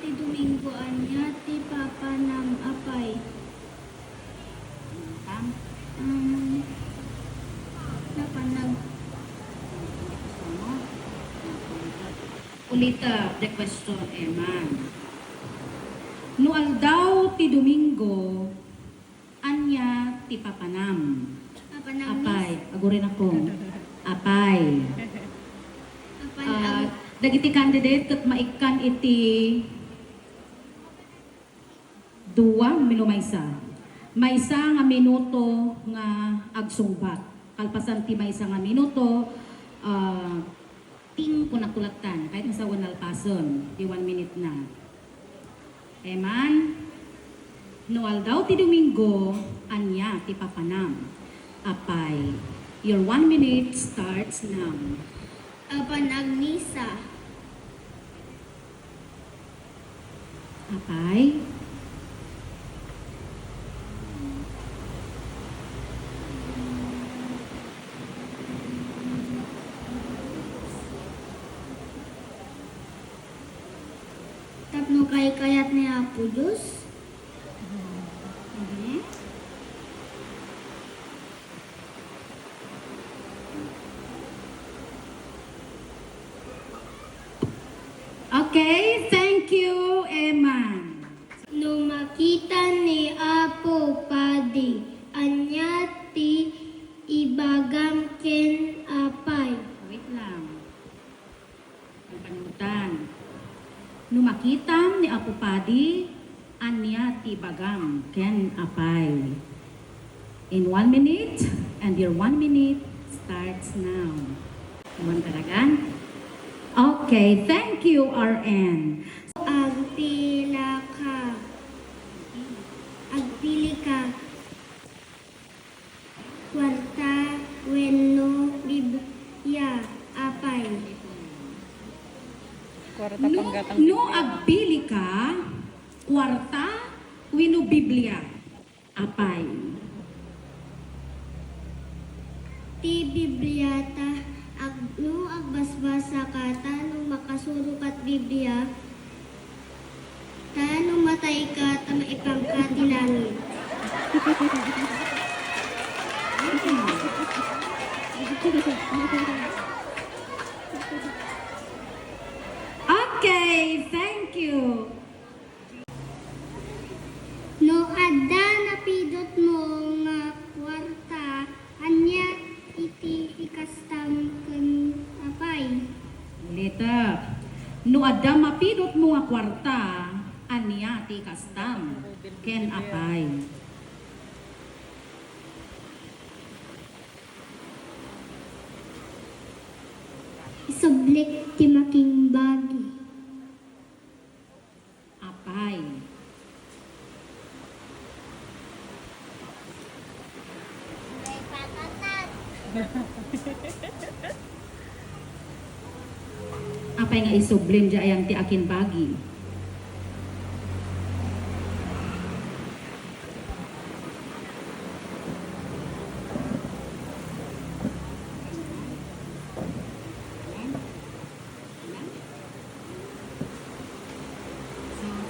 ti Domingo anya ti Papa ng apay. Napanag. Ulita, the question, Eman. No aldaw ti Domingo, anya ti papanam. Apay, agurin ako. Apay. Dagiti candidate kat maikan iti duwa minumaysa. Maysa nga minuto nga agsungbat. Kalpasan ti maysa nga minuto, ting kunakulatan. Kahit nasa wanal pason, di 1 minute na. Eman, noal daw ti Domingo, anya ti papanam. Apay, your 1 minute starts now. Panagnisa. Apay, Tapno kay-kayat ni Apo Diyos. Okay, thank you, Eman. No makita ni Apo Padi, anya ti ibagam ken apay. Wait lang. Ang panutan. Numakitam ni Apo Padi, anya ti bagam ken apay. In 1 minute, and your 1 minute starts now. Iwan talaga? Okay, thank you, RN. Agpila ka. Agpili ka. Kwarta, wenno, bibya, apay. No agpili ka, kwarta, wino Biblia, apay. Ti Bibliata, no agbasbasa ka, tanong makasuro kat Biblia, tanong matay ka, tamaipang ka ti langit. Okay, thank you. No adda napidot mo nga kwarta, anya iti ikastam ken apay. Lita, no adda mapidot mo nga kwarta, anya ti kastam, ken apay. Isublik ti making bagi. Apay. Apay nga isublim di ayang ti akin bagi.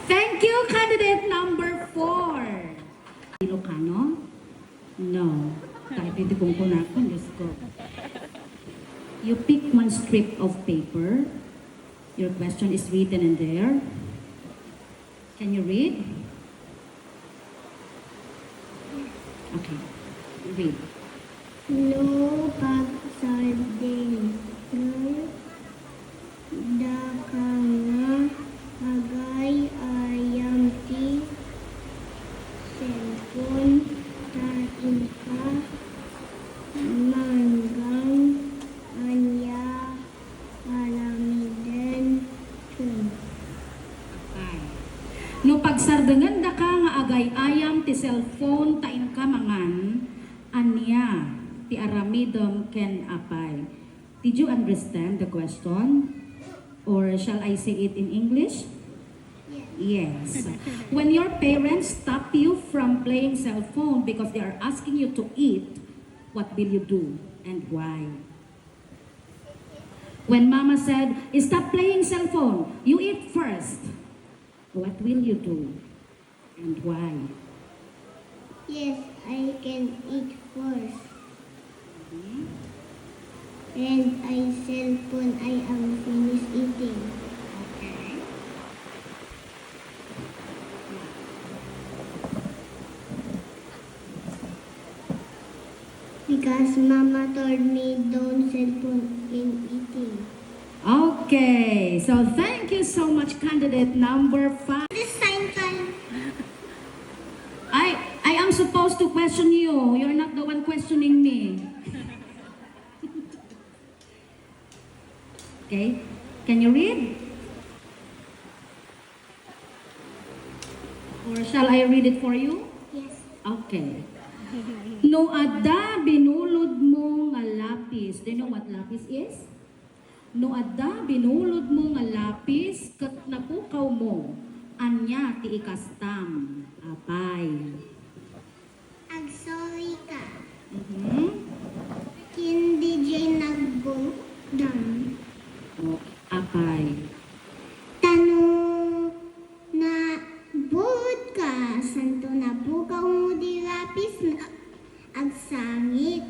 Thank you, candidate number 4. Ilocano? No. Kahit ito kong kunakon, Diyos ko. You pick one strip of paper. Your question is written in there. Can you read? Okay. Read. No pagsarding. No dakanga agay ayam ti cellphone tain ka manggang anya alamiden chun. Okay. No pagsardangan da ka nga agay ayam ti cellphone tain ka mangan, anya ti aramidom ken apay. Did you understand the question? Or shall I say it in English? Yes. When your parents stop you from playing cell phone because they are asking you to eat, what will you do and why? When mama said, stop playing cell phone, you eat first. What will you do? And why? Yes, I can eat first. Mhm. And I cellphone I am finished eating. Okay. Because Mama told me don't cellphone in eating. Okay, so thank you so much, candidate number 5. This time. I am supposed to question you. You're not the one questioning me. Okay, can you read? Or shall I read it for you? Yes. Okay. No adda binulod mo nga lapis. Do you know what lapis is? No adda binulod mo nga lapis ket napukaw mo anya ti ikastam. Apay. Ag sorry ka. Mhm. Hindi dyan nagbo-dam. Oh, apay. Tanong na buod ka, santo na bukaw mo di lapis na ag sangit.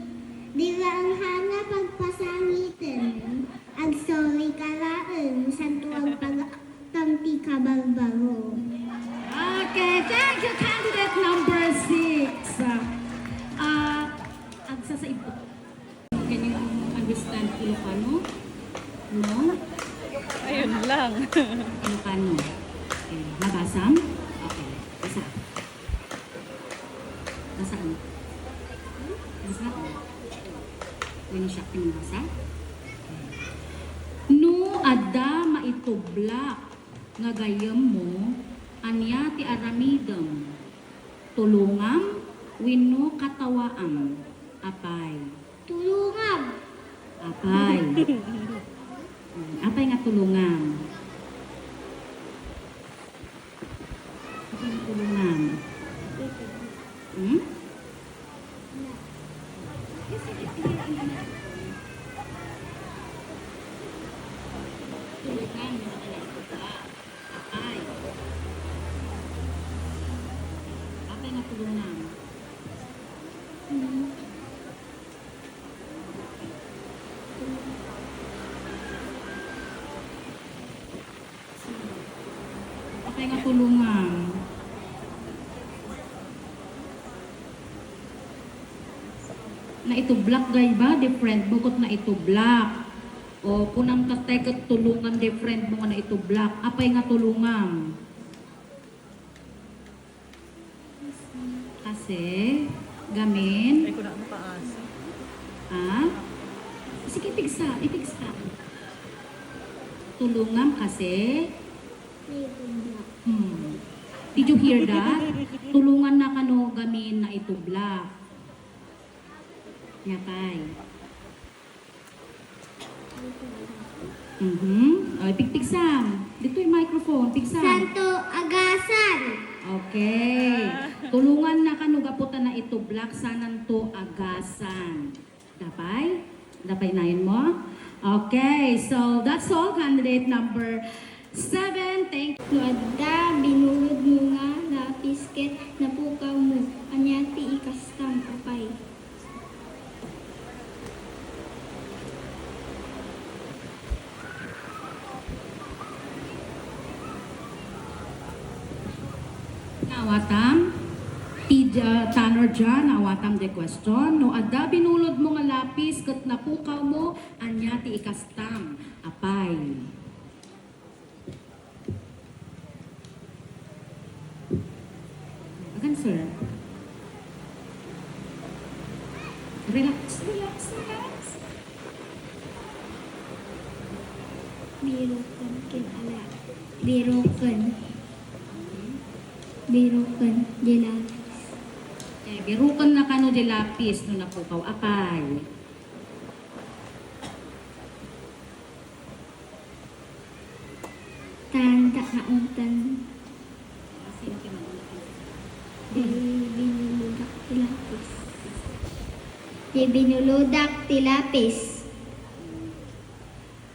Di ang hana pagpasangitin. Ag sorry ka laeng, santo ang pagkampi ka barbaro. Okay, thank you, candidate number 6. Agsa sa ibo. Can you understand Ilocano? No? Ayun lang. Ilocano. Okay. Nabasam? Okay. Basa. Basaan? Basa? When siya pinabasa? No adda maitublak nga gayam mo anya ti aramidem tulungam wenno katawaam apay Tulungam! apay apay nga tulungam apay nga tulungam hmm? Tulungan mo apay apay nga tulungam apay nga tulungan na ito black guy ba different bukod na ito black o kunang katay kat tulungan different mo nga na ito black apay nga tulungan kasi gamin Ay, ko na paas. ah sige ipigsa tulungan kasi did you hear that tulungan na kano gamin na ito black yakay Ay, pigpigsam. Dito yung microphone. Pigsam. Santo Agasan! Okay. Tulungan na kanugaputan na ito. Black sanan to agasan. Dapay? Dapay na yun mo? Okay. So, that's all. Candidate number 7. Thank you. Nuadda, binulod mo nga, lapis ket, napukaw mo, anyati ikastam apay. Awatam. Tanor dyan, awatam de question. No, adda binulod mo nga lapis, kat napukaw mo, anya ti ikastam. Apay. Agan, sir. Relax. Birukan ken ala. Birukan. Birukan, jelapis. Birukan na kano de lapis no napukaw. Apay. Tanda na untan. Sino ki man? Binuludak tilapis. Binuludak tilapis.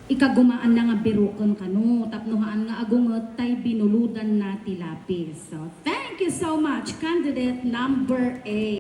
ikagumaan na nga birukon kanu, tapnuhaan nga agungot tay binuludan na ti lapis. So, thank you so much, candidate number 8.